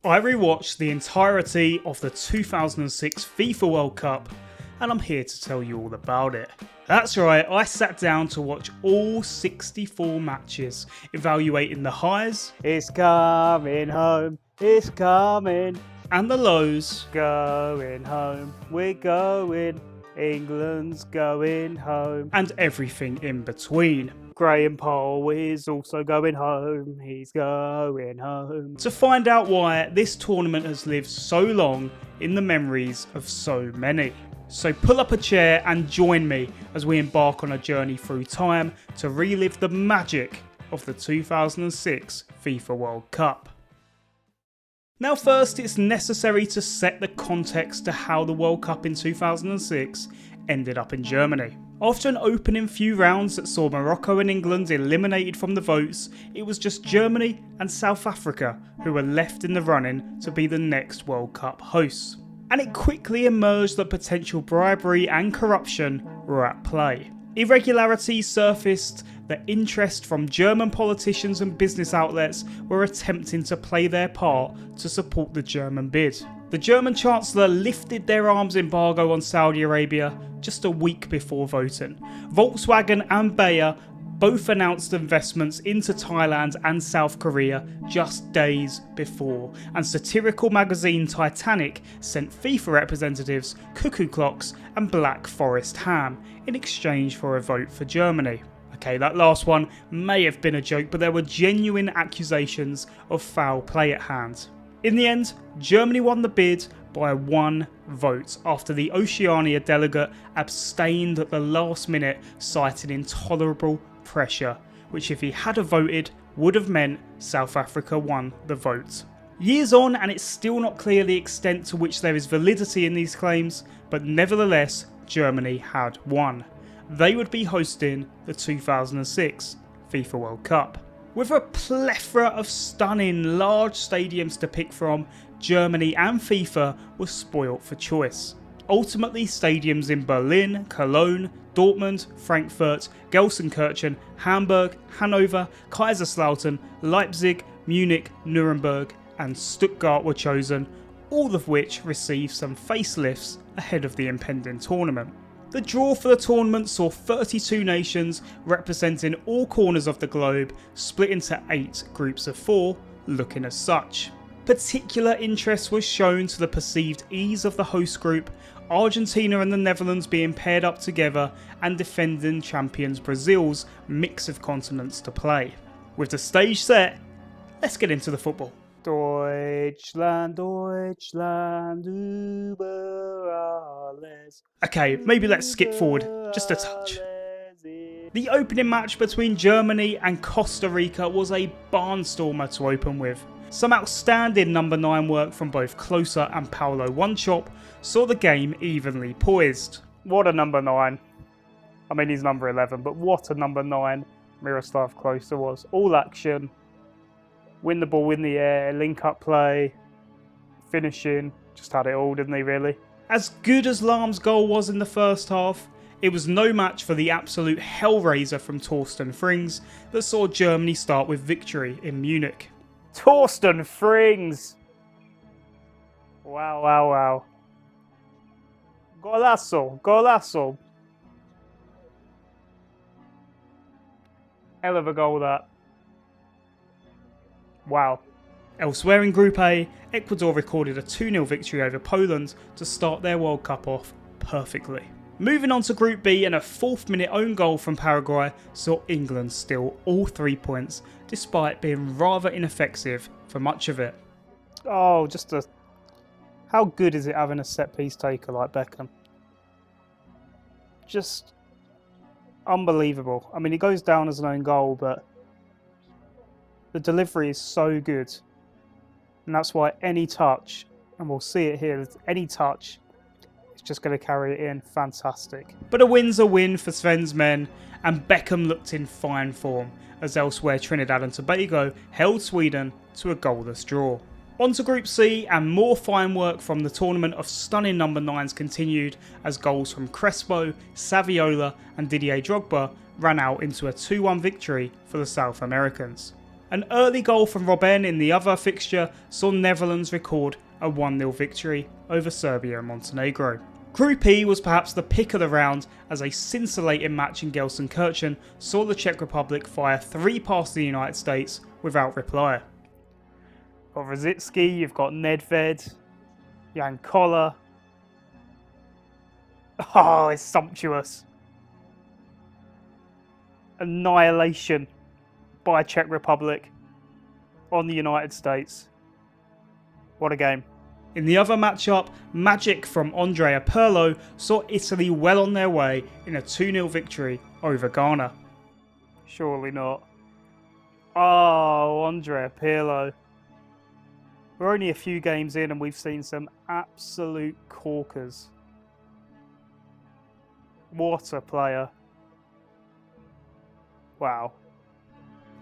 I rewatched the entirety of the 2006 FIFA World Cup and I'm here to tell you all about it. That's right, I sat down to watch all 64 matches, evaluating the highs, It's coming home, it's coming, and the lows, going home, we're going, England's going home. and everything in between. Graham Poll is also going home, he's going home. To find out why this tournament has lived so long in the memories of so many. So pull up a chair and join me as we embark on a journey through time to relive the magic of the 2006 FIFA World Cup. Now first, it's necessary to set the context to how the World Cup in 2006 ended up in Germany. After an opening few rounds that saw Morocco and England eliminated from the votes, it was just Germany and South Africa who were left in the running to be the next World Cup hosts. And it quickly emerged that potential bribery and corruption were at play. Irregularities surfaced that interest from German politicians and business outlets were attempting to play their part to support the German bid. The German Chancellor lifted their arms embargo on Saudi Arabia just a week before voting. Volkswagen and Bayer both announced investments into Thailand and South Korea just days before, and satirical magazine Titanic sent FIFA representatives cuckoo clocks and Black Forest ham in exchange for a vote for Germany. Okay, that last one may have been a joke, but there were genuine accusations of foul play at hand. In the end, Germany won the bid by 1 vote after the Oceania delegate abstained at the last minute, citing intolerable pressure, which if he had voted would have meant South Africa won the vote. Years on, and it's still not clear the extent to which there is validity in these claims, but nevertheless Germany had won. They would be hosting the 2006 FIFA World Cup. With a plethora of stunning large stadiums to pick from, Germany and FIFA were spoilt for choice. Ultimately, stadiums in Berlin, Cologne, Dortmund, Frankfurt, Gelsenkirchen, Hamburg, Hanover, Kaiserslautern, Leipzig, Munich, Nuremberg and Stuttgart were chosen, all of which received some facelifts ahead of the impending tournament. The draw for the tournament saw 32 nations representing all corners of the globe, split into 8 groups of 4, looking as such. Particular interest was shown to the perceived ease of the host group, Argentina and the Netherlands being paired up together, and defending champions Brazil's mix of continents to play. With the stage set, let's get into the football. Deutschland, Deutschland, über alles. Okay, maybe let's skip forward just a touch. The opening match between Germany and Costa Rica was a barnstormer to open with. Some outstanding number 9 work from both Klose and Paulo Wanchope saw the game evenly poised. What a number 9. I mean, he's number 11, but what a number 9 Miroslav Klose was. All action, win the ball in the air, link up play, finishing, just had it all, didn't he really? As good as Lahm's goal was in the first half, it was no match for the absolute hellraiser from Torsten Frings that saw Germany start with victory in Munich. Torsten Frings! Wow, wow, wow. Golazo, golazo. Hell of a goal that. Wow. Elsewhere in Group A, Ecuador recorded a 2-0 victory over Poland to start their World Cup off perfectly. Moving on to Group B, and a 4th-minute own goal from Paraguay saw England steal all 3 points, despite being rather ineffective for much of it. Oh, how good is it having a set-piece taker like Beckham? Just unbelievable. I mean, he goes down as an own goal, but the delivery is so good. And that's why any touch, and we'll see it here, any touch, it's just going to carry it in. Fantastic. But a win's a win for Sven's men, and Beckham looked in fine form, as elsewhere Trinidad and Tobago held Sweden to a goalless draw. On to Group C, and more fine work from the tournament of stunning number 9s continued as goals from Crespo, Saviola and Didier Drogba ran out into a 2-1 victory for the South Americans. An early goal from Robben in the other fixture saw Netherlands record a 1-0 victory over Serbia and Montenegro. Group E was perhaps the pick of the round as a scintillating match in Gelsenkirchen saw the Czech Republic fire 3 past the United States without reply. You've got Rosicki, you've got Nedved, Jan Koller. Oh, it's sumptuous. Annihilation by Czech Republic on the United States. What a game. In the other matchup, magic from Andrea Pirlo saw Italy well on their way in a 2-0 victory over Ghana. Surely not. Oh, Andrea Pirlo. We're only a few games in and we've seen some absolute corkers. What a player. Wow.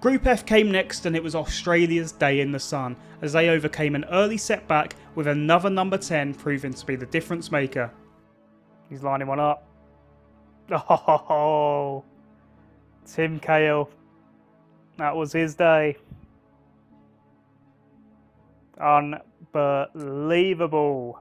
Group F came next and it was Australia's day in the sun as they overcame an early setback with another number 10 proving to be the difference maker. He's lining one up. Oh, Tim Cahill. That was his day. Unbelievable.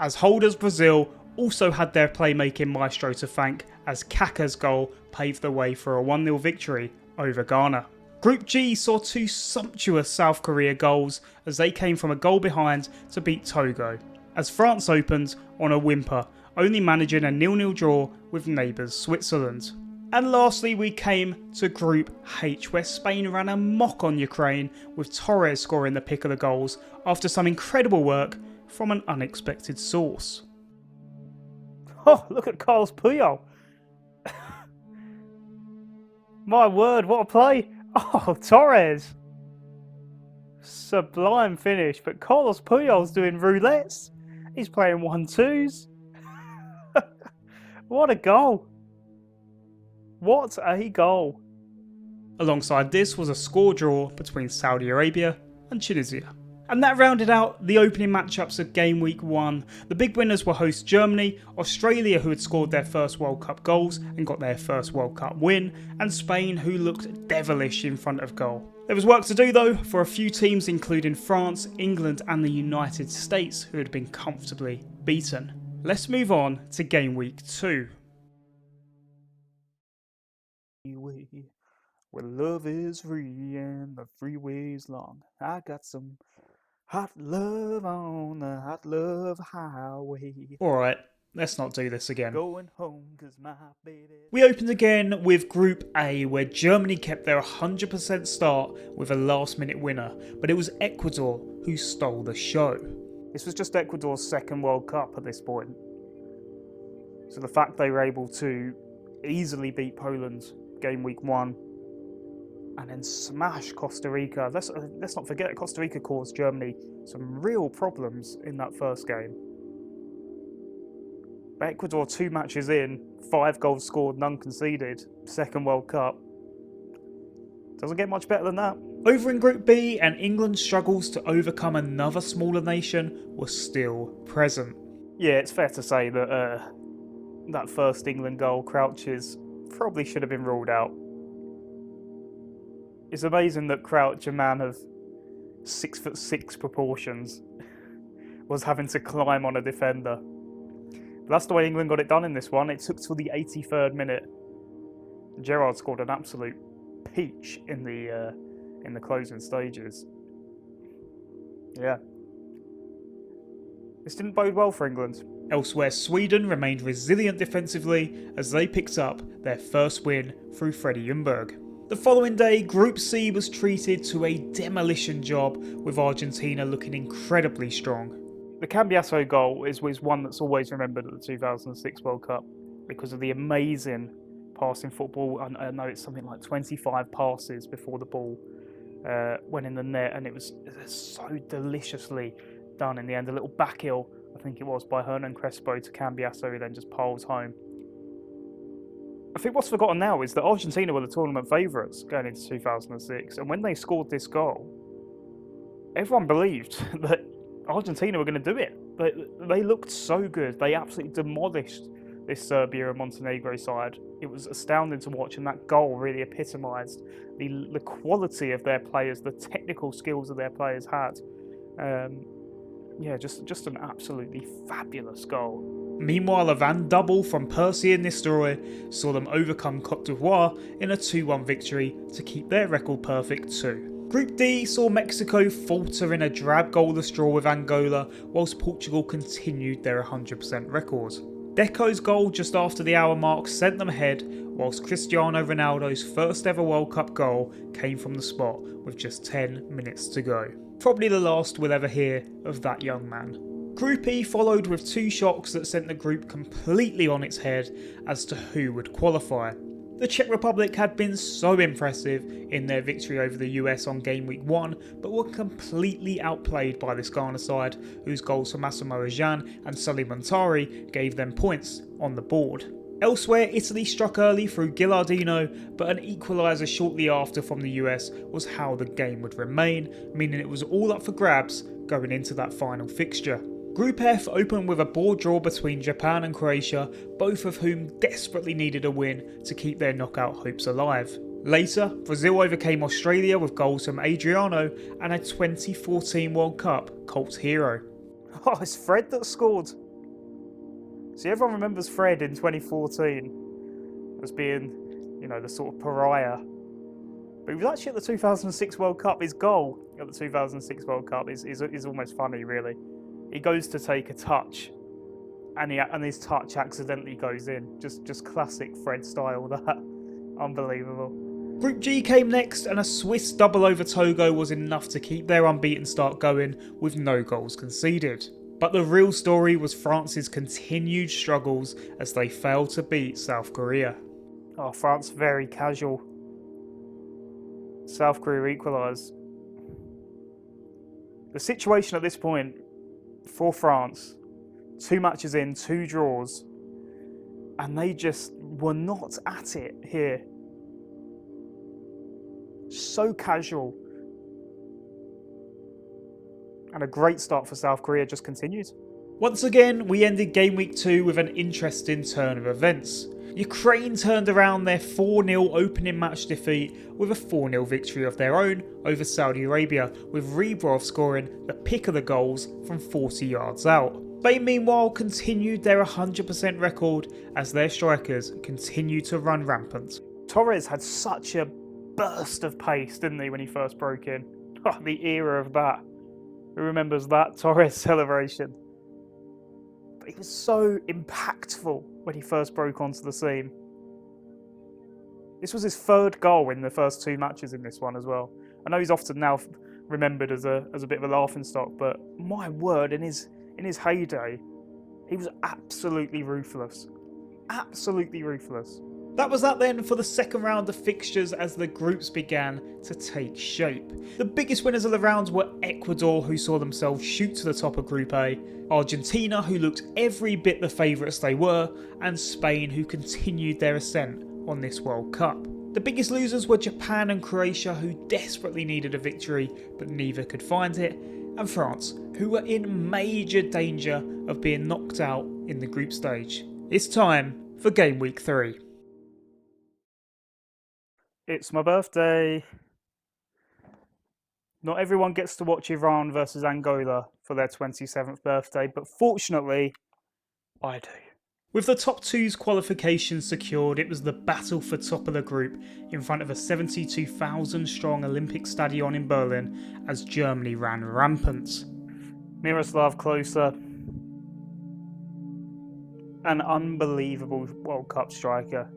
As holders Brazil also had their playmaking maestro to thank as Kaká's goal paved the way for a 1-0 victory over Ghana. Group G saw 2 sumptuous South Korea goals as they came from a goal behind to beat Togo, as France opened on a whimper, only managing a 0-0 draw with neighbours Switzerland. And lastly we came to Group H where Spain ran amok on Ukraine with Torres scoring the pick of the goals after some incredible work from an unexpected source. Oh, look at Carlos Puyol. My word, what a play. Oh, Torres. Sublime finish, but Carlos Puyol's doing roulettes. He's playing 1-2s. What a goal. What a goal. Alongside this was a score draw between Saudi Arabia and Tunisia. And that rounded out the opening matchups of Game Week 1. The big winners were host Germany, Australia who had scored their first World Cup goals and got their first World Cup win, and Spain who looked devilish in front of goal. There was work to do though for a few teams including France, England and the United States who had been comfortably beaten. Let's move on to Game Week 2. Where love is free and the freeway's long. I got some hot love on the hot love highway. Alright, let's not do this again. Going home 'cause my baby. We opened again with Group A where Germany kept their 100% start with a last minute winner, but it was Ecuador who stole the show. This was just Ecuador's second World Cup at this point. So the fact they were able to easily beat Poland Game Week 1 and then smash Costa Rica. Let's not forget Costa Rica caused Germany some real problems in that first game. But Ecuador 2 matches in, 5 goals scored, none conceded, second World Cup. Doesn't get much better than that. Over in Group B, and England's struggles to overcome another smaller nation were still present. Yeah, it's fair to say that that first England goal, Crouch's, probably should have been ruled out. It's amazing that Crouch, a man of 6'6" proportions, was having to climb on a defender. But that's the way England got it done in this one. It took till the 83rd minute. Gerrard scored an absolute peach in the closing stages. Yeah. This didn't bode well for England. Elsewhere, Sweden remained resilient defensively as they picked up their first win through Freddie Ljungberg. The following day, Group C was treated to a demolition job with Argentina looking incredibly strong. The Cambiasso goal is one that's always remembered at the 2006 World Cup because of the amazing passing football. I know it's something like 25 passes before the ball went in the net, and it was so deliciously done in the end. A little back heel, I think it was, by Hernan Crespo to Cambiasso, who then just piles home. I think what's forgotten now is that Argentina were the tournament favourites going into 2006, and when they scored this goal, everyone believed that Argentina were going to do it. They looked so good. They absolutely demolished this Serbia and Montenegro side. It was astounding to watch, and that goal really epitomised the quality of their players, the technical skills that their players had. Yeah, just an absolutely fabulous goal. Meanwhile, a Van double from Percy and Nistelrooy saw them overcome Cote d'Ivoire in a 2-1 victory to keep their record perfect too. Group D saw Mexico falter in a drab goalless draw with Angola, whilst Portugal continued their 100% record. Deco's goal just after the hour mark sent them ahead, whilst Cristiano Ronaldo's first ever World Cup goal came from the spot with just 10 minutes to go. Probably the last we'll ever hear of that young man. Group E followed with 2 shocks that sent the group completely on its head as to who would qualify. The Czech Republic had been so impressive in their victory over the US on game week 1, but were completely outplayed by this Ghana side, whose goals from Asamoah Gyan and Sully Montari gave them points on the board. Elsewhere, Italy struck early through Gilardino, but an equaliser shortly after from the US was how the game would remain, meaning it was all up for grabs going into that final fixture. Group F opened with a board draw between Japan and Croatia, both of whom desperately needed a win to keep their knockout hopes alive. Later, Brazil overcame Australia with goals from Adriano and a 2014 World Cup cult hero. Oh, it's Fred that scored. See, everyone remembers Fred in 2014 as being, the sort of pariah. But he was actually at the 2006 World Cup. His goal at the 2006 World Cup is almost funny, really. He goes to take a touch, and his touch accidentally goes in. Just classic Fred style, that. Unbelievable. Group G came next, and a Swiss double over Togo was enough to keep their unbeaten start going with no goals conceded. But the real story was France's continued struggles as they failed to beat South Korea. Oh, France very casual. South Korea equalised. The situation at this point for France, 2 matches in, 2 draws, and they just were not at it here. So casual. And a great start for South Korea just continued. Once again, we ended game week 2 with an interesting turn of events. Ukraine turned around their 4-0 opening match defeat with a 4-0 victory of their own over Saudi Arabia, with Revered scoring the pick of the goals from 40 yards out. Spain meanwhile continued their 100% record as their strikers continued to run rampant. Torres had such a burst of pace, didn't he, when he first broke in? Oh, the era of that. Who remembers that Torres celebration? But he was so impactful when he first broke onto the scene. This was his 3rd goal in the first 2 matches in this one as well. I know he's often now remembered as a bit of a laughingstock, but my word, in his heyday, he was absolutely ruthless. Absolutely ruthless. That was that then for the second round of fixtures as the groups began to take shape. The biggest winners of the rounds were Ecuador, who saw themselves shoot to the top of Group A, Argentina, who looked every bit the favourites they were, and Spain, who continued their ascent on this World Cup. The biggest losers were Japan and Croatia, who desperately needed a victory but neither could find it, and France, who were in major danger of being knocked out in the group stage. It's time for Game Week 3. It's my birthday. Not everyone gets to watch Iran versus Angola for their 27th birthday, but fortunately, I do. With the top 2's qualifications secured, it was the battle for top of the group in front of a 72,000 strong Olympic stadion in Berlin as Germany ran rampant. Miroslav Klose, an unbelievable World Cup striker.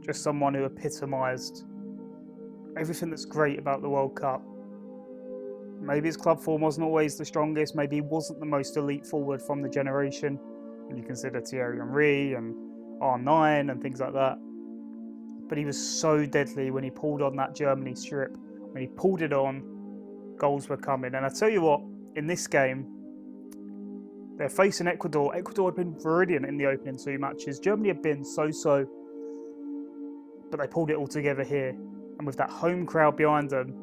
Just someone who epitomised everything that's great about the World Cup. Maybe his club form wasn't always the strongest, maybe he wasn't the most elite forward from the generation, when you consider Thierry Henry and R9 and things like that. But he was so deadly when he pulled on that Germany strip. When he pulled it on, goals were coming. And I tell you what, in this game, they're facing Ecuador. Ecuador had been brilliant in the opening 2 matches. Germany had been so-so. But they pulled it all together here. And with that home crowd behind them,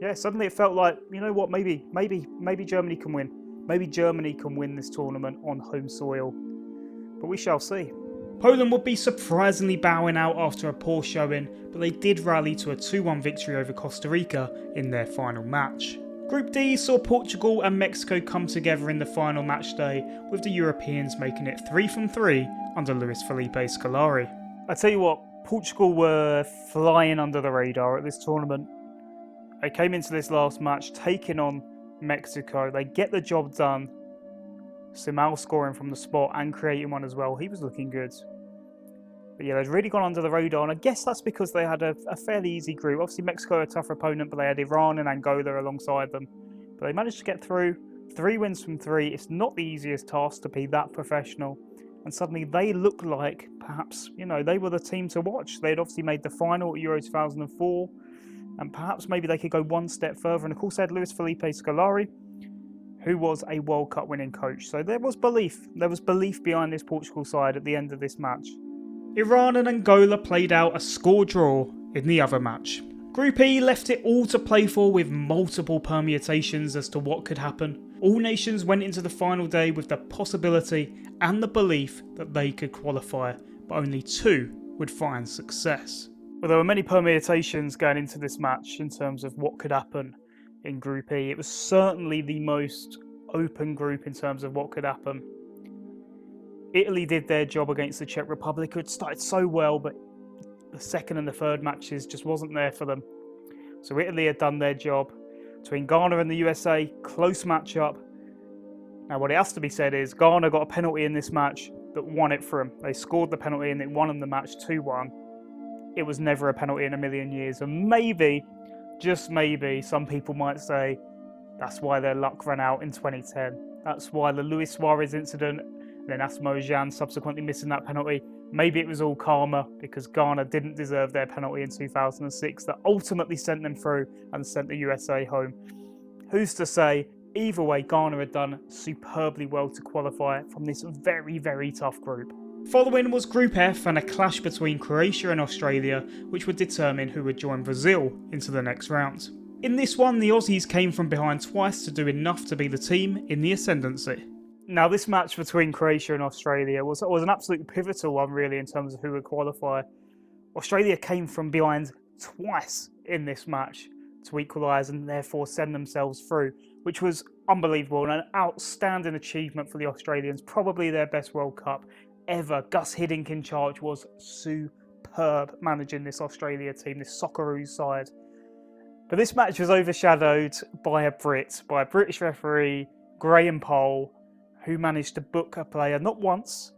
yeah, suddenly it felt like, you know what, maybe Germany can win. Maybe Germany can win this tournament on home soil. but we shall see. Poland would be surprisingly bowing out after a poor showing, but they did rally to a 2-1 victory over Costa Rica in their final match. Group D saw Portugal and Mexico come together in the final match day, with the Europeans making it 3 from 3 under Luis Felipe Scolari. I tell you what, Portugal were flying under the radar at this tournament. They came into this last match taking on Mexico. They get the job done. Simao scoring from the spot and creating one as well. He was looking good. But yeah, they'd really gone under the radar, and I guess that's because they had a fairly easy group. Obviously, Mexico a tougher opponent, but they had Iran and Angola alongside them. But they managed to get through. 3 wins from 3. It's not the easiest task to be that professional. And suddenly they looked like, perhaps, they were the team to watch. They had obviously made the final at Euro 2004, and perhaps maybe they could go one step further. And of course, they had Luis Felipe Scolari, who was a World Cup winning coach. So there was belief. There was belief behind this Portugal side at the end of this match. Iran and Angola played out a score draw in the other match. Group E left it all to play for with multiple permutations as to what could happen. All nations went into the final day with the possibility and the belief that they could qualify, but only 2 would find success. Well, there were many permutations going into this match in terms of what could happen in Group E. It was certainly the most open group in terms of what could happen. Italy did their job against the Czech Republic, who had started so well, but the second and the third matches just wasn't there for them. So Italy had done their job. Between Ghana and the USA, close matchup. Now what it has to be said is Ghana got a penalty in this match that won it for them. They scored the penalty and it won them the match 2-1. It was never a penalty in a million years. And maybe, just maybe, some people might say that's why their luck ran out in 2010. That's why the Luis Suarez incident and then Asamoah Gyan subsequently missing that penalty. Maybe it was all karma because Ghana didn't deserve their penalty in 2006 that ultimately sent them through and sent the USA home. Who's to say? Either way, Ghana had done superbly well to qualify from this very, very tough group. Following was Group F and a clash between Croatia and Australia, which would determine who would join Brazil into the next round. In this one, the Aussies came from behind twice to do enough to be the team in the ascendancy. Now, this match between Croatia and Australia was an absolutely pivotal one, really, in terms of who would qualify. Australia came from behind twice in this match to equalise and therefore send themselves through, which was unbelievable and an outstanding achievement for the Australians. Probably their best World Cup ever. Gus Hiddink in charge was superb managing this Australia team, this Socceroos side. But this match was overshadowed by a British referee, Graham Poll, who managed to book a player not once,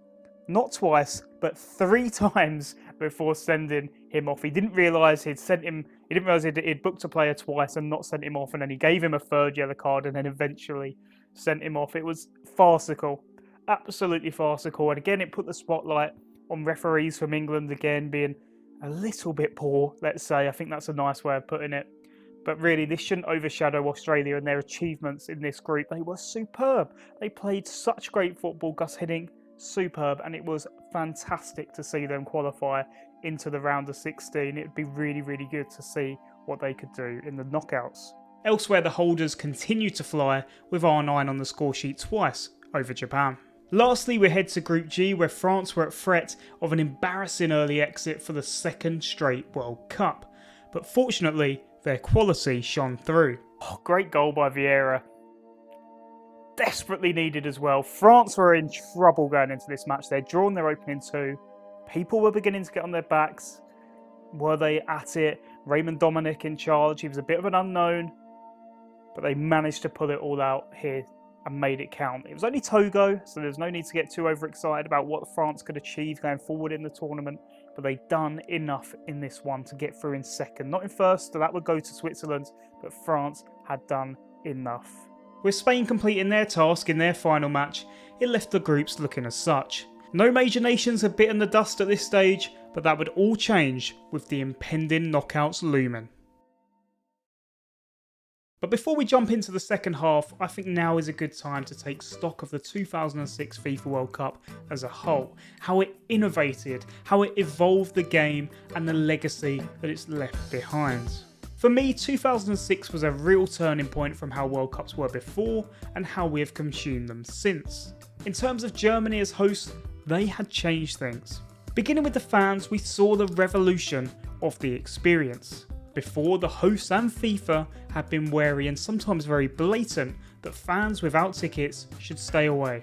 not twice, but 3 times before sending him off. He didn't realise he'd booked a player twice and not sent him off, and then he gave him a 3rd yellow card and then eventually sent him off. It was farcical, absolutely farcical. And again, it put the spotlight on referees from England again being a little bit poor, let's say. I think that's a nice way of putting it. But really, this shouldn't overshadow Australia and their achievements in this group. They were superb. They played such great football. Gus Hiddink, superb. And it was fantastic to see them qualify into the round of 16. It'd be really, really good to see what they could do in the knockouts. Elsewhere, the holders continued to fly with R9 on the scoresheet twice over Japan. Lastly, we head to Group G, where France were at threat of an embarrassing early exit for the 2nd straight World Cup. But fortunately, their quality shone through. Oh, great goal by Vieira. Desperately needed as well. France were in trouble going into this match. They'd drawn their opening 2. People were beginning to get on their backs. Were they at it? Raymond Dominic in charge. He was a bit of an unknown. But they managed to pull it all out here and made it count. It was only Togo, so there's no need to get too overexcited about what France could achieve going forward in the tournament. But they'd done enough in this one to get through in 2nd. Not in 1st, so that would go to Switzerland, but France had done enough. With Spain completing their task in their final match, it left the groups looking as such. No major nations had bitten the dust at this stage, but that would all change with the impending knockouts looming. But before we jump into the second half, I think now is a good time to take stock of the 2006 FIFA World Cup as a whole. How it innovated, how it evolved the game, and the legacy that it's left behind. For me, 2006 was a real turning point from how World Cups were before and how we have consumed them since. In terms of Germany as host, they had changed things. Beginning with the fans, we saw the revolution of the experience. Before, the hosts and FIFA had been wary and sometimes very blatant that fans without tickets should stay away.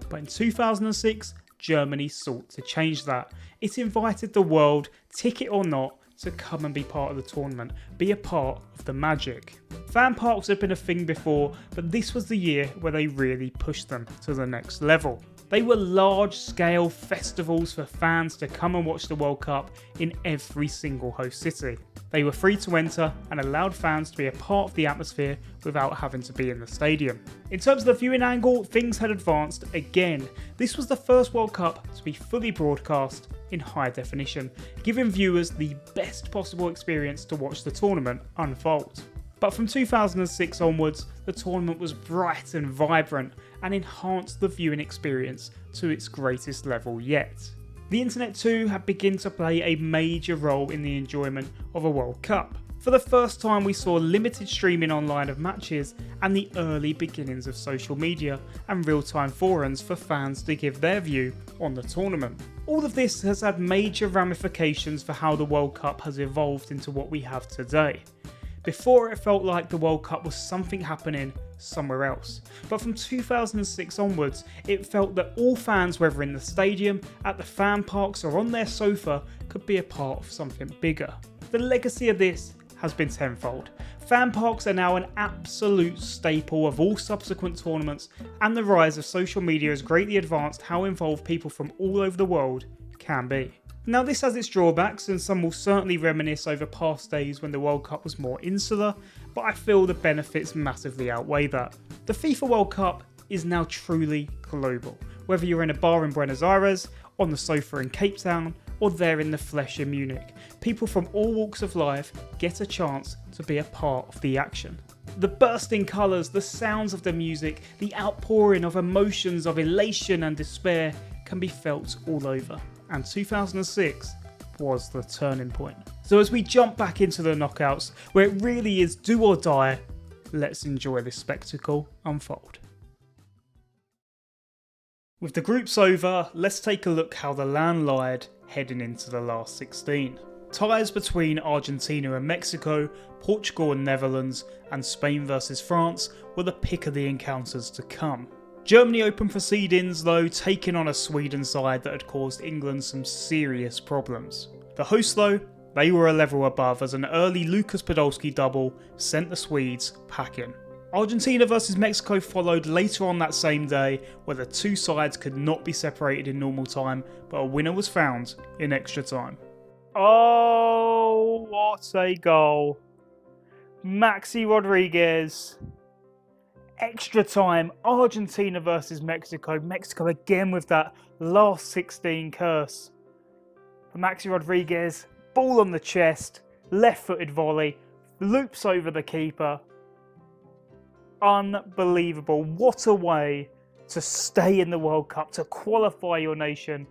But in 2006, Germany sought to change that. It invited the world, ticket or not, to come and be part of the tournament, be a part of the magic. Fan parks had been a thing before, but this was the year where they really pushed them to the next level. They were large-scale festivals for fans to come and watch the World Cup in every single host city. They were free to enter and allowed fans to be a part of the atmosphere without having to be in the stadium. In terms of the viewing angle, things had advanced again. This was the first World Cup to be fully broadcast in high definition, giving viewers the best possible experience to watch the tournament unfold. But from 2006 onwards, the tournament was bright and vibrant and enhanced the viewing experience to its greatest level yet. The internet too had begun to play a major role in the enjoyment of a World Cup. For the first time, we saw limited streaming online of matches and the early beginnings of social media and real-time forums for fans to give their view on the tournament. All of this has had major ramifications for how the World Cup has evolved into what we have today. Before, it felt like the World Cup was something happening somewhere else. But from 2006 onwards, it felt that all fans, whether in the stadium, at the fan parks or on their sofa, could be a part of something bigger. The legacy of this has been tenfold. Fan parks are now an absolute staple of all subsequent tournaments, and the rise of social media has greatly advanced how involved people from all over the world can be. Now, this has its drawbacks, and some will certainly reminisce over past days when the World Cup was more insular, but I feel the benefits massively outweigh that. The FIFA World Cup is now truly global. Whether you're in a bar in Buenos Aires, on the sofa in Cape Town, or there in the flesh in Munich, people from all walks of life get a chance to be a part of the action. The bursting colours, the sounds of the music, the outpouring of emotions of elation and despair can be felt all over. And 2006 was the turning point. So as we jump back into the knockouts, where it really is do or die, let's enjoy this spectacle unfold. With the groups over, let's take a look how the land lied heading into the last 16. Ties between Argentina and Mexico, Portugal and Netherlands, and Spain versus France were the pick of the encounters to come. Germany opened proceedings though, taking on a Sweden side that had caused England some serious problems. The hosts though, they were a level above as an early Lucas Podolski double sent the Swedes packing. Argentina versus Mexico followed later on that same day, where the two sides could not be separated in normal time, but a winner was found in extra time. Oh, what a goal. Maxi Rodriguez. Extra time, Argentina versus Mexico. Mexico again with that last 16 curse. For Maxi Rodriguez, ball on the chest, left-footed volley, loops over the keeper. Unbelievable. What a way to stay in the World Cup, to qualify your nation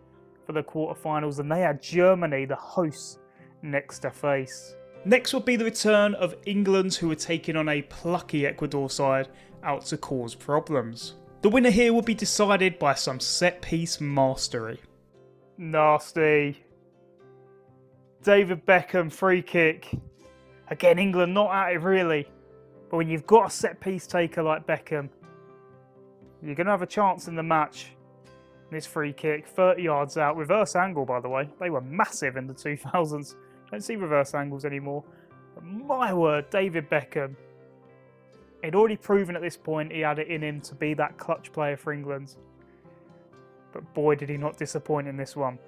for the quarterfinals. And they had Germany, the hosts, next to face. Next would be the return of England, who were taking on a plucky Ecuador side out to cause problems. The winner here would be decided by some set-piece mastery. Nasty. David Beckham, free kick. Again, England not at it really. But when you've got a set-piece taker like Beckham, you're going to have a chance in the match. This free kick, 30 yards out. Reverse angle, by the way. They were massive in the 2000s. Don't see reverse angles anymore. But my word, David Beckham. He'd already proven at this point he had it in him to be that clutch player for England. But boy, did he not disappoint in this one.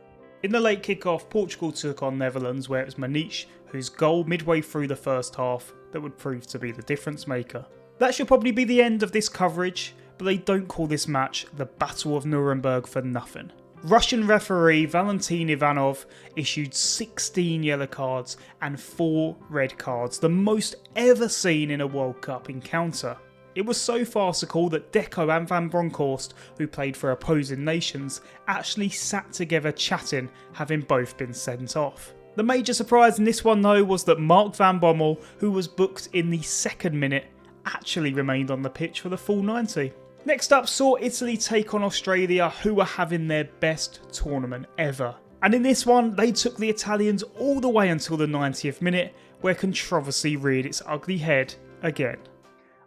In the late kick-off, Portugal took on Netherlands, where it was Maniche, whose goal midway through the first half that would prove to be the difference maker. That should probably be the end of this coverage, but they don't call this match the Battle of Nuremberg for nothing. Russian referee Valentin Ivanov issued 16 yellow cards and 4 red cards, the most ever seen in a World Cup encounter. It was so farcical that Deco and Van Bronckhorst, who played for opposing nations, actually sat together chatting, having both been sent off. The major surprise in this one though was that Mark van Bommel, who was booked in the second minute, actually remained on the pitch for the full 90. Next up saw Italy take on Australia, who were having their best tournament ever. And in this one, they took the Italians all the way until the 90th minute, where controversy reared its ugly head again.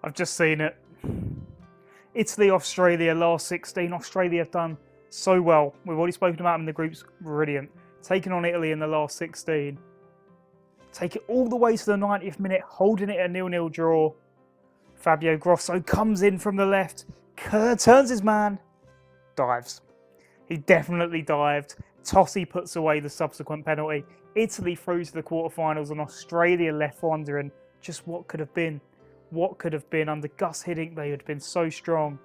I've just seen it. Italy, Australia, last 16. Australia have done so well. We've already spoken about them in the groups. Brilliant. Taking on Italy in the last 16. Take it all the way to the 90th minute, holding it a 0-0 draw. Fabio Grosso comes in from the left, turns his man, dives. He definitely dived. Tossi puts away the subsequent penalty. Italy through to the quarterfinals, and Australia left wondering just what could have been. What could have been under Gus Hiddink? They had been so strong.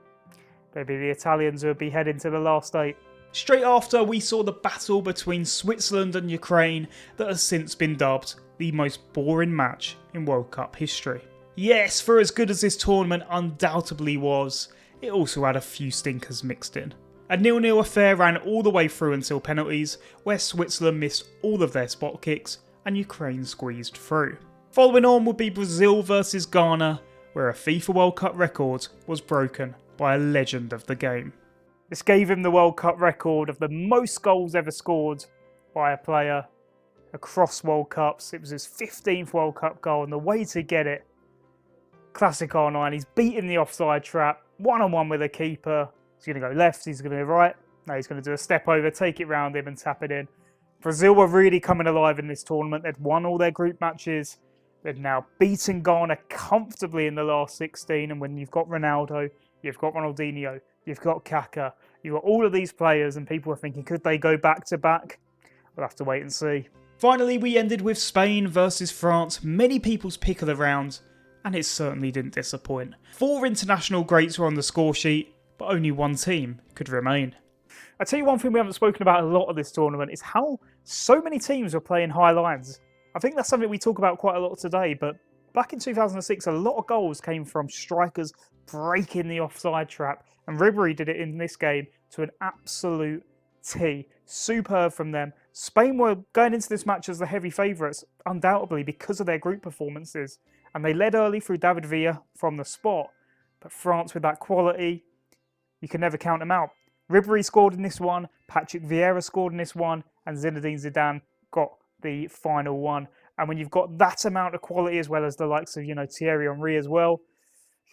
Maybe the Italians would be heading to the last 8. Straight after, we saw the battle between Switzerland and Ukraine that has since been dubbed the most boring match in World Cup history. Yes, for as good as this tournament undoubtedly was, it also had a few stinkers mixed in. A 0-0 affair ran all the way through until penalties, where Switzerland missed all of their spot kicks and Ukraine squeezed through. Following on would be Brazil versus Ghana, where a FIFA World Cup record was broken by a legend of the game. This gave him the World Cup record of the most goals ever scored by a player across World Cups. It was his 15th World Cup goal, and the way to get it, classic R9, he's beating the offside trap, one-on-one with a keeper. He's going to go left, he's going to go right. Now he's going to do a step over, take it round him and tap it in. Brazil were really coming alive in this tournament. They'd won all their group matches. They'd now beaten Ghana comfortably in the last 16. And when you've got Ronaldo, you've got Ronaldinho, you've got Kaká, you've got all of these players, and people are thinking, could they go back to back? We'll have to wait and see. Finally, we ended with Spain versus France, many people's pick of the round, and it certainly didn't disappoint. 4 international greats were on the score sheet, but only one team could remain. I tell you one thing we haven't spoken about a lot of this tournament is how so many teams were playing high lines. I think that's something we talk about quite a lot today, but back in 2006, a lot of goals came from strikers breaking the offside trap, and Ribery did it in this game to an absolute T. Superb from them. Spain were going into this match as the heavy favourites, undoubtedly because of their group performances, and they led early through David Villa from the spot. But France, with that quality, you can never count them out. Ribery scored in this one, Patrick Vieira scored in this one, and Zinedine Zidane got the final one. And when you've got that amount of quality, as well as the likes of, Thierry Henry as well,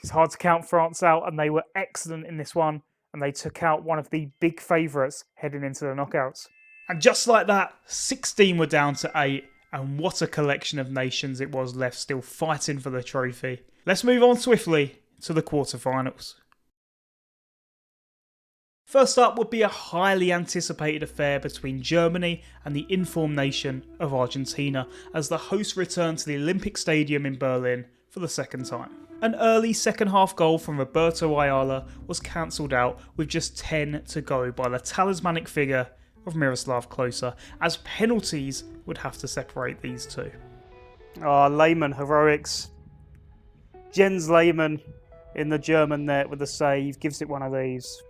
it's hard to count France out, and they were excellent in this one, and they took out one of the big favourites heading into the knockouts. And just like that, 16 were down to 8, and what a collection of nations it was left still fighting for the trophy. Let's move on swiftly to the quarterfinals. First up would be a highly anticipated affair between Germany and the informed nation of Argentina, as the hosts returned to the Olympic Stadium in Berlin for the second time. An early second half goal from Roberto Ayala was cancelled out with just 10 to go by the talismanic figure of Miroslav Klose, as penalties would have to separate these two. Lehmann heroics. Jens Lehmann in the German net with a save, gives it one of these.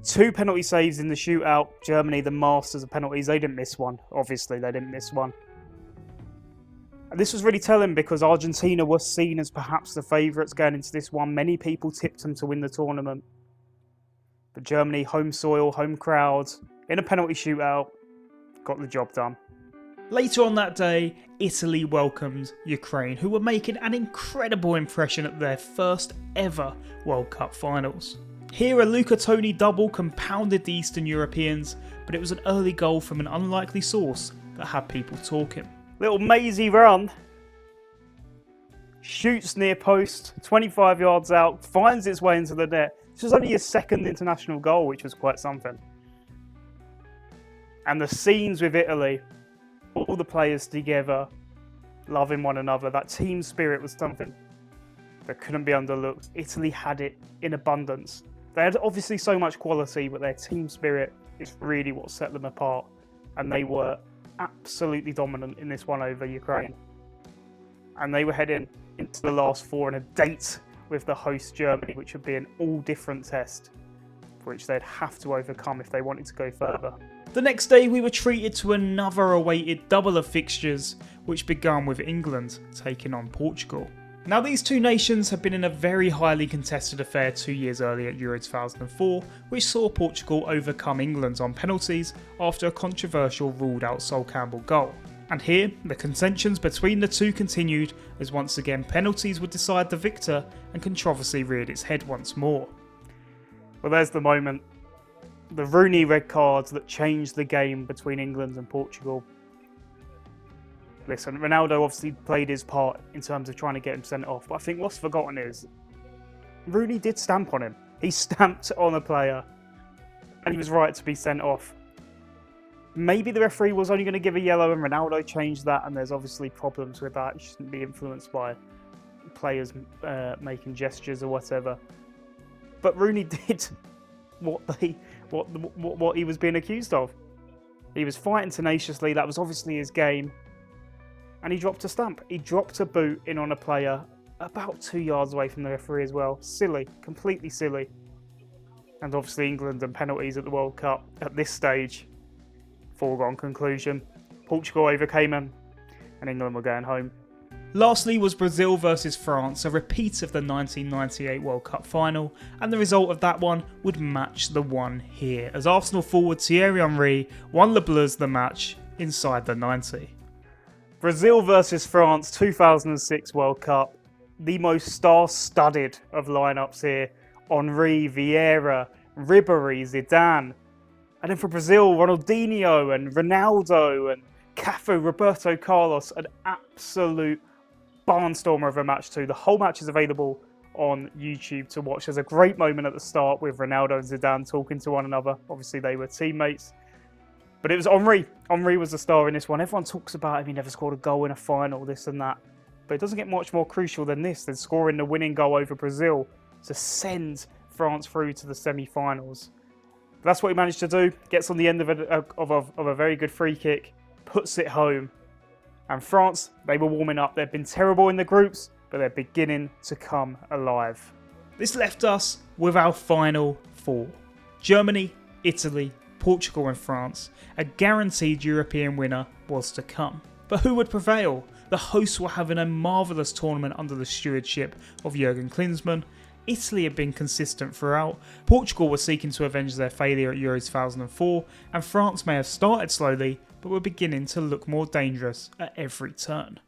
2 penalty saves in the shootout. Germany, the masters of penalties, they didn't miss one. Obviously, they didn't miss one. And this was really telling because Argentina was seen as perhaps the favourites going into this one. Many people tipped them to win the tournament. But Germany, home soil, home crowd, in a penalty shootout, got the job done. Later on that day, Italy welcomed Ukraine, who were making an incredible impression at their first ever World Cup finals. Here, a Luca Toni double compounded the Eastern Europeans, but it was an early goal from an unlikely source that had people talking. Little mazy run. Shoots near post, 25 yards out, finds its way into the net. This was only his second international goal, which was quite something. And the scenes with Italy, all the players together, loving one another, that team spirit was something that couldn't be underlooked. Italy had it in abundance. They had obviously so much quality, but their team spirit is really what set them apart. And they were absolutely dominant in this one over Ukraine. And they were heading into the last 4 in a date with the host Germany, which would be an all different test, which they'd have to overcome if they wanted to go further. The next day we were treated to another awaited double of fixtures, which began with England taking on Portugal. Now, these two nations have been in a very highly contested affair 2 years earlier at Euro 2004, which saw Portugal overcome England on penalties after a controversial ruled out Sol Campbell goal. And here, the contentions between the two continued as once again penalties would decide the victor and controversy reared its head once more. Well, there's the moment. The Rooney red cards that changed the game between England and Portugal. Listen, Ronaldo obviously played his part in terms of trying to get him sent off, but I think what's forgotten is Rooney did stamp on him. He stamped on a player, and he was right to be sent off. Maybe the referee was only going to give a yellow, and Ronaldo changed that, and there's obviously problems with that. You shouldn't be influenced by players making gestures or whatever. But Rooney did what he was being accused of. He was fighting tenaciously. That was obviously his game. And he dropped a stamp. He dropped a boot in on a player about 2 yards away from the referee as well. Silly, completely silly. And obviously England and penalties at the World Cup at this stage. Foregone conclusion. Portugal overcame him and England were going home. Lastly was Brazil versus France, a repeat of the 1998 World Cup final, and the result of that one would match the one here, as Arsenal forward Thierry Henry won Le Bleus the match inside the 90. Brazil versus France 2006 World Cup, the most star-studded of lineups here. Henry, Vieira, Ribéry, Zidane. And then for Brazil, Ronaldinho and Ronaldo and Cafu, Roberto Carlos, an absolute barnstormer of a match too. The whole match is available on YouTube to watch. There's a great moment at the start with Ronaldo and Zidane talking to one another. Obviously they were teammates. But it was Henry. Henry was the star in this one. Everyone talks about him. He never scored a goal in a final, this and that. But it doesn't get much more crucial than this, than scoring the winning goal over Brazil to send France through to the semi-finals. But that's what he managed to do. Gets on the end of a very good free kick, puts it home. And France, they were warming up. They've been terrible in the groups, but they're beginning to come alive. This left us with our final four. Germany, Italy, Portugal and France. A guaranteed European winner was to come. But who would prevail? The hosts were having a marvellous tournament under the stewardship of Jurgen Klinsmann. Italy had been consistent throughout. Portugal were seeking to avenge their failure at Euro 2004, and France may have started slowly, but were beginning to look more dangerous at every turn.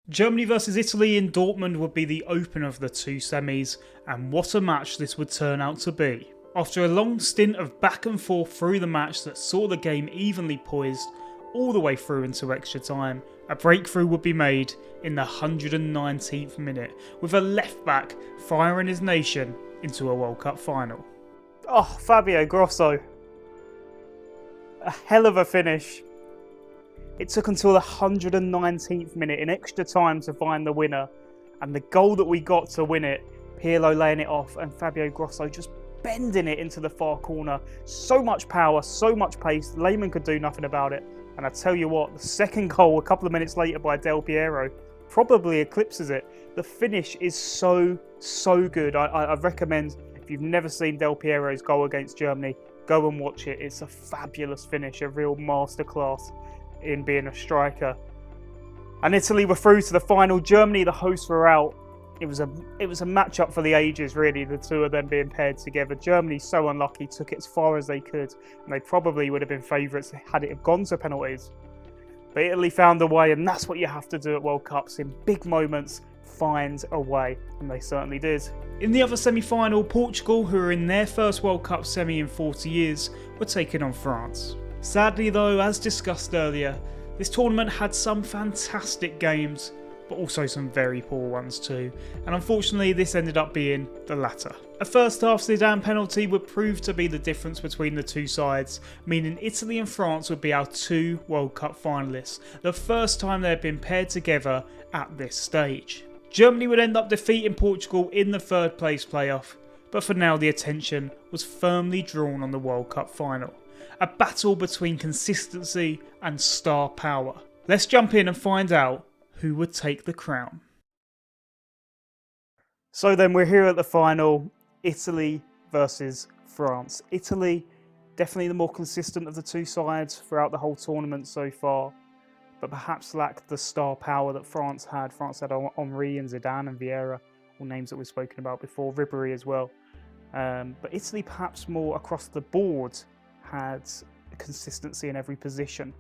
Germany versus Italy in Dortmund would be the opener of the two semis, and what a match this would turn out to be. After a long stint of back and forth through the match that saw the game evenly poised all the way through into extra time, a breakthrough would be made in the 119th minute with a left back firing his nation into a World Cup final. Oh, Fabio Grosso. A hell of a finish. It took until the 119th minute in extra time to find the winner, and the goal that we got to win it, Pirlo laying it off and Fabio Grosso just bending it into the far corner. So much power, so much pace, Lehmann could do nothing about it. And I tell you what, the second goal a couple of minutes later by Del Piero probably eclipses it. The finish is so good. I recommend, if you've never seen Del Piero's goal against Germany, go and watch it. It's a fabulous finish, a real masterclass in being a striker. And Italy were through to the final. Germany, the hosts, were out. It was a match-up for the ages, really, the two of them being paired together. Germany, so unlucky, took it as far as they could, and they probably would have been favourites had it have gone to penalties. But Italy found a way, and that's what you have to do at World Cups. In big moments, find a way, and they certainly did. In the other semi-final, Portugal, who were in their first World Cup semi in 40 years, were taking on France. Sadly though, as discussed earlier, this tournament had some fantastic games, but also some very poor ones too, and unfortunately this ended up being the latter. A first half Zidane penalty would prove to be the difference between the two sides, meaning Italy and France would be our two World Cup finalists, the first time they had been paired together at this stage. Germany would end up defeating Portugal in the third place playoff, but for now the attention was firmly drawn on the World Cup final. A battle between consistency and star power. Let's jump in and find out who would take the crown. So then we're here at the final, Italy versus France. Italy, definitely the more consistent of the two sides throughout the whole tournament so far. but perhaps lacked the star power that France had. France had Henri and Zidane and Vieira, all names that we've spoken about before, Ribéry as well. But Italy perhaps more across the board had consistency in every position,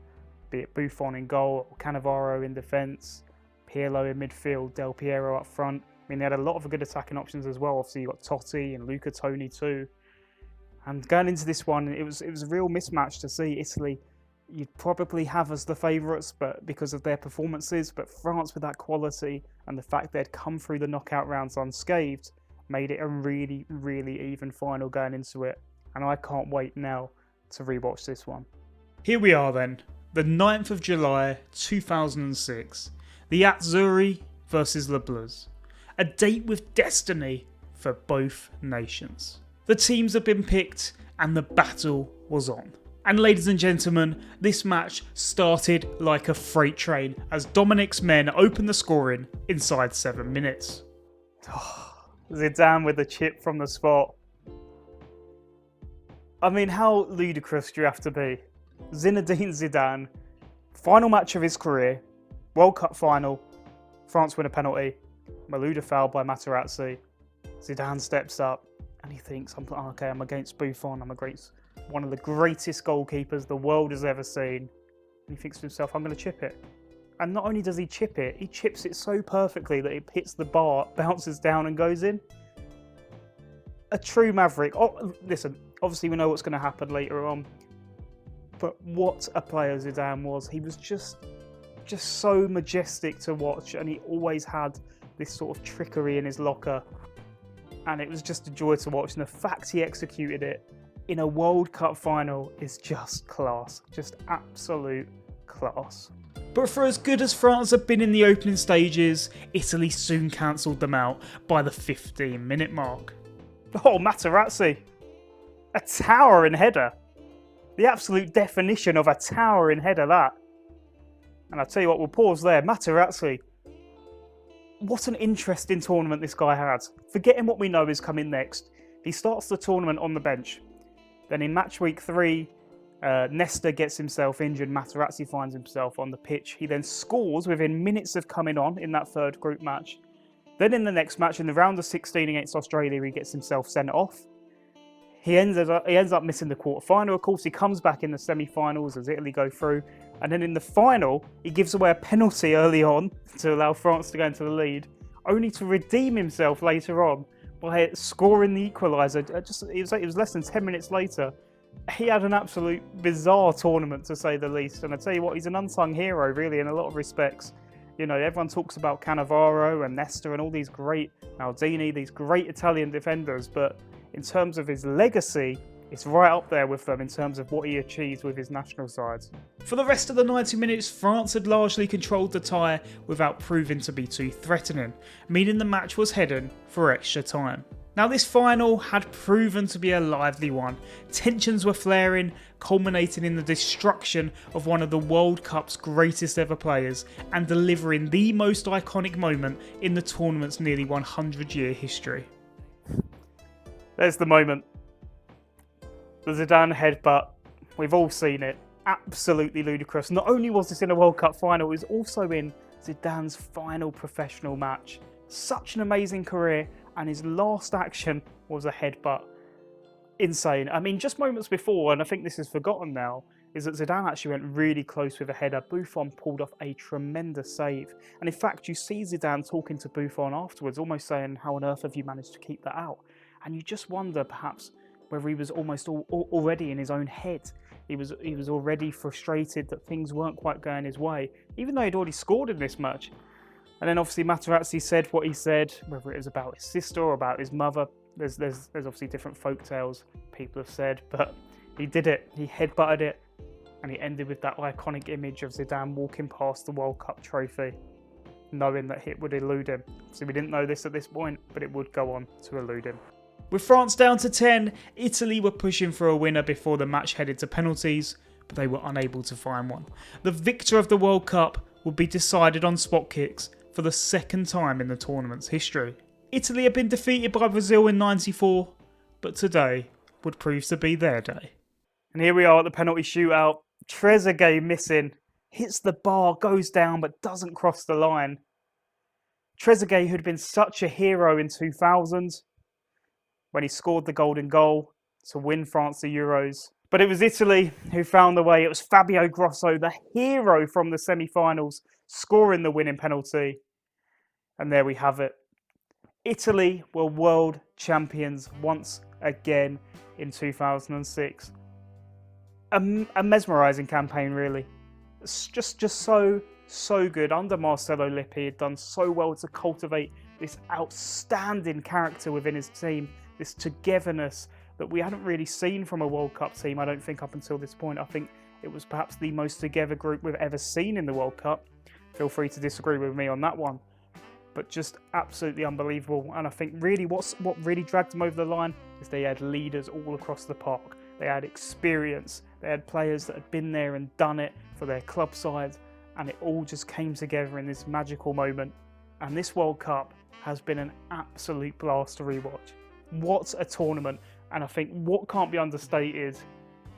be it Buffon in goal, Cannavaro in defence, Pirlo in midfield, Del Piero up front. I mean, they had a lot of good attacking options as well. Obviously, you got Totti and Luca Toni too. And going into this one, it was a real mismatch to see Italy. You'd probably have as the favourites, but because of their performances. But France, with that quality and the fact they'd come through the knockout rounds unscathed, made it a really, really even final going into it. And I can't wait now to rewatch this one. Here we are then, the 9th of July 2006. The Azzurri versus the Blues. A date with destiny for both nations. The teams have been picked and the battle was on. And ladies and gentlemen, this match started like a freight train as Dominic's men opened the scoring inside 7 minutes. Zidane with the chip from the spot. I mean, how ludicrous do you have to be? Zinedine Zidane, final match of his career, World Cup final, France win a penalty, Malouda fouled by Materazzi, Zidane steps up and he thinks, okay, I'm against Buffon, I'm against one of the greatest goalkeepers the world has ever seen. And he thinks to himself, I'm going to chip it. And not only does he chip it, he chips it so perfectly that it hits the bar, bounces down and goes in. A true maverick. Oh, listen, obviously we know what's going to happen later on. But what a player Zidane was. He was just so majestic to watch, and he always had this sort of trickery in his locker. And it was just a joy to watch. And the fact he executed it in a World Cup final is just class. Just absolute class. But for as good as France had been in the opening stages, Italy soon cancelled them out by the 15-minute mark. Oh, Materazzi. A towering header. The absolute definition of a towering header, that. And I'll tell you what, we'll pause there. Materazzi. What an interesting tournament this guy had. Forgetting what we know is coming next. He starts the tournament on the bench. Then in match week 3, Nesta gets himself injured. Materazzi finds himself on the pitch. He then scores within minutes of coming on in that third group match. Then in the next match, in the round of 16 against Australia, he gets himself sent off. He ends up missing the quarter-final. Of course, he comes back in the semi-finals as Italy go through. And then in the final, he gives away a penalty early on to allow France to go into the lead, only to redeem himself later on by scoring the equaliser. It was less than 10 minutes later. He had an absolute bizarre tournament, to say the least. And I tell you what, he's an unsung hero, really, in a lot of respects. You know, everyone talks about Cannavaro and Nesta and all these great Maldini, these great Italian defenders, but in terms of his legacy, it's right up there with them in terms of what he achieved with his national side. For the rest of the 90 minutes, France had largely controlled the tie without proving to be too threatening, meaning the match was heading for extra time. Now, this final had proven to be a lively one. Tensions were flaring, culminating in the destruction of one of the World Cup's greatest ever players and delivering the most iconic moment in the tournament's nearly 100-year history. There's the moment. The Zidane headbutt. We've all seen it. Absolutely ludicrous. Not only was this in a World Cup final, it was also in Zidane's final professional match. Such an amazing career, and his last action was a headbutt. Insane. I mean, just moments before, and I think this is forgotten now, is that Zidane actually went really close with a header. Buffon pulled off a tremendous save. And in fact, you see Zidane talking to Buffon afterwards, almost saying, how on earth have you managed to keep that out? And you just wonder, perhaps, whether he was almost already in his own head. He was already frustrated that things weren't quite going his way, even though he'd already scored in this match. And then obviously Materazzi said what he said, whether it was about his sister or about his mother. There's obviously different folk tales people have said, but he did it. He headbutted it, and he ended with that iconic image of Zidane walking past the World Cup trophy, knowing that it would elude him. So we didn't know this at this point, but it would go on to elude him. With France down to 10, Italy were pushing for a winner before the match headed to penalties, but they were unable to find one. The victor of the World Cup would be decided on spot kicks for the second time in the tournament's history. Italy had been defeated by Brazil in '94, but today would prove to be their day. And here we are at the penalty shootout. Trezeguet missing. hits the bar, goes down, but doesn't cross the line. Trezeguet, who'd been such a hero in 2000 when he scored the golden goal to win France the Euros. But it was Italy who found the way. It was Fabio Grosso, the hero from the semi-finals, scoring the winning penalty. And there we have it. Italy were world champions once again in 2006. A mesmerising campaign, really. It's just so good. Under Marcelo Lippi, he'd done so well to cultivate this outstanding character within his team, this togetherness that we hadn't really seen from a World Cup team, I don't think, up until this point. I think it was perhaps the most together group we've ever seen in the World Cup. Feel free to disagree with me on that one. But just absolutely unbelievable. And I think really what really dragged them over the line is they had leaders all across the park. They had experience. They had players that had been there and done it for their club side. And it all just came together in this magical moment. And this World Cup has been an absolute blast to rewatch. What a tournament. And I think what can't be understated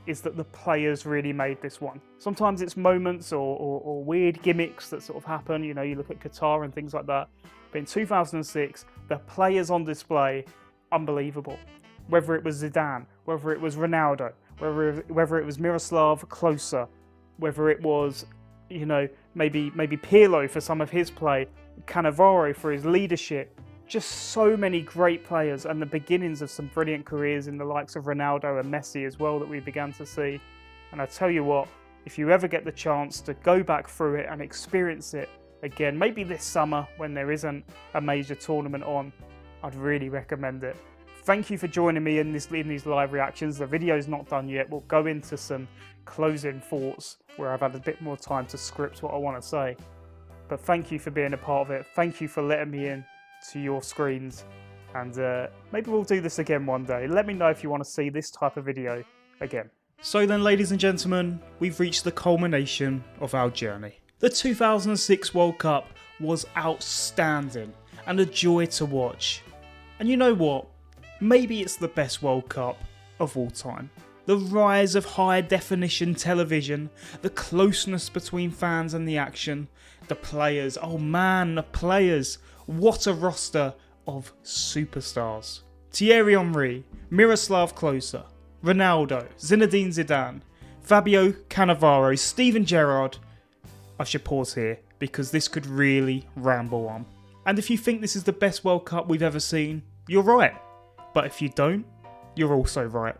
is that the players really made this one. Sometimes it's moments or weird gimmicks that sort of happen. You know, you look at Qatar and things like that. But in 2006, the players on display, unbelievable. Whether it was Zidane, whether it was Ronaldo, whether it was Miroslav Klose, whether it was, you know, maybe Pirlo for some of his play, Cannavaro for his leadership. Just so many great players and the beginnings of some brilliant careers in the likes of Ronaldo and Messi as well that we began to see. And I tell you what, if you ever get the chance to go back through it and experience it again, maybe this summer when there isn't a major tournament on, I'd really recommend it. Thank you for joining me in these live reactions. The video's not done yet. We'll go into some closing thoughts where I've had a bit more time to script what I want to say. But thank you for being a part of it. Thank you for letting me in to your screens, and maybe we'll do this again one day. Let me know if you want to see this type of video again. So then, ladies and gentlemen, we've reached the culmination of our journey. The 2006 World Cup was outstanding and a joy to watch. And you know what? Maybe it's the best World Cup of all time. The rise of high definition television, the closeness between fans and the action, the players, oh man, the players. What a roster of superstars. Thierry Henry, Miroslav Klose, Ronaldo, Zinedine Zidane, Fabio Cannavaro, Steven Gerrard. I should pause here because this could really ramble on. And if you think this is the best World Cup we've ever seen, you're right. But if you don't, you're also right.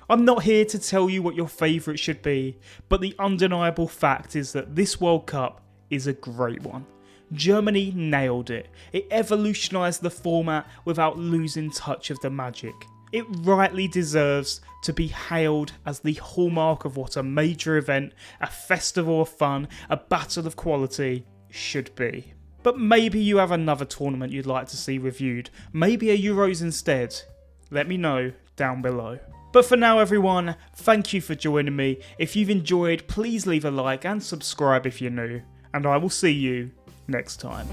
I'm not here to tell you what your favourite should be, but the undeniable fact is that this World Cup is a great one. Germany nailed it. It evolutionised the format without losing touch of the magic. It rightly deserves to be hailed as the hallmark of what a major event, a festival of fun, a battle of quality should be. But maybe you have another tournament you'd like to see reviewed, maybe a Euros instead. Let me know down below. But for now everyone, thank you for joining me. If you've enjoyed, please leave a like and subscribe if you're new. And I will see you next time.